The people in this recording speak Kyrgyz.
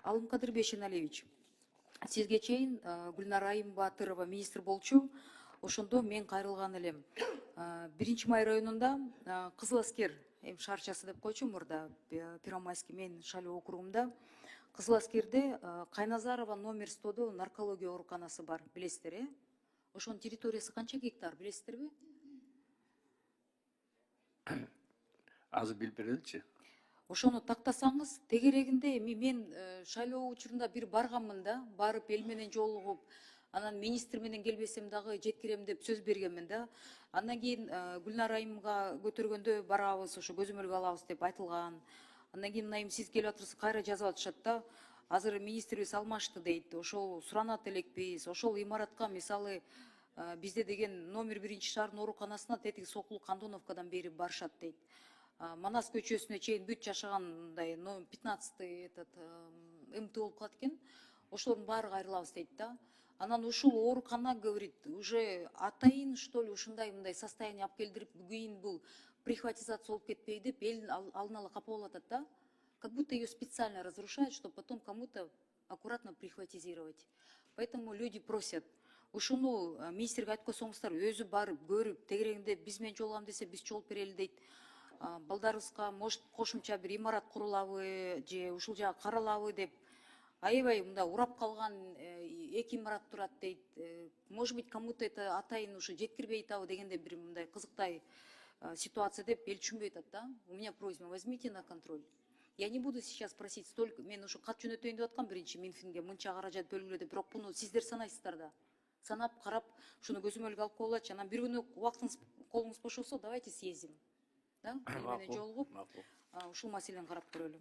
Алымкадыр Бейшеналиевич, сизге чейин Гүлнара Айымбатырова министр болчу, ошондо мен кайрылган элем. 1-Май районунда Кызыл Аскер шарчасы деп койчу мурда, Первомайский мен шайлоо округунда. Кызыл Аскерде Кайназарова номер 100 наркология ооруканасы бар, билесиздер, э? Ошонун территориясы канча гектар, билесиздерби? Азыр билип береличи. Ошону тактасаңыз, тегерегинде мен шайлоо учурунда бир барганмын да, барып эл менен жолугуп, анан министр менен келбесем дагы жеткирем деп сөз бергенмин да. Андан кийин Гүлнара Айымга көтөргөндө барабыз, ошо көзөмөлгө алабыз деп айтылган. Андан кийин мына эми сиз келип атырсыз, кайра жазып атышат да. Азыр министрибиз алмашты дейт. Ошол суранат элекпиз. Ошол имаратка мисалы бизде деген номер 1 шаардын ооруканасына тетиги Сокулук Антоновкадан бери барышат дейт. Манас көчөсүнө чейин бүт жашагандай 15-й этот МТ болуп калат экен. Ошолордун баары кайрылабыз дейт да. Анан ушул оорукана, говорит, уже атайын что ли ушундай мындай состояние алып келдирип, кийин бул прихватизация болуп кетпей деп эл алдын ала капа болуп атат да. Как будто ее специально разрушают, чтобы потом кому-то аккуратно прихватизировать. Поэтому люди просят. Ушуну министрге айтып койсоңуздар, өзү барып көрүп, тегерегинде биз менен жолугам десе биз чогулуп берели дейт. Балдарыбызга может кошумча бир имарат курулабы же ушул жагы каралабы деп аябай мында урап калган 2 имарат турат дейт. Может быть, кому-то это атайын ушу жеткирбей атабы дегенде бир мындай кызыктай ситуация деп эл түшүнбөй атат да. У меня просьба, возьмите на контроль. Я не буду сейчас просить столько, мен ушу кат жөнөтөйүн деп аткам биринчи Минфинге мынча каражат бөлгүлө деп, бирок буну сиздер санайсыздар да. Санап карап, ушуну көзөмөлгө алып коелачы. Анан бир күнү убактыңыз колуңуз бош болсо, давайте съездим. Да? Эл менен жолугуп, ушул маселени карап көрөлү.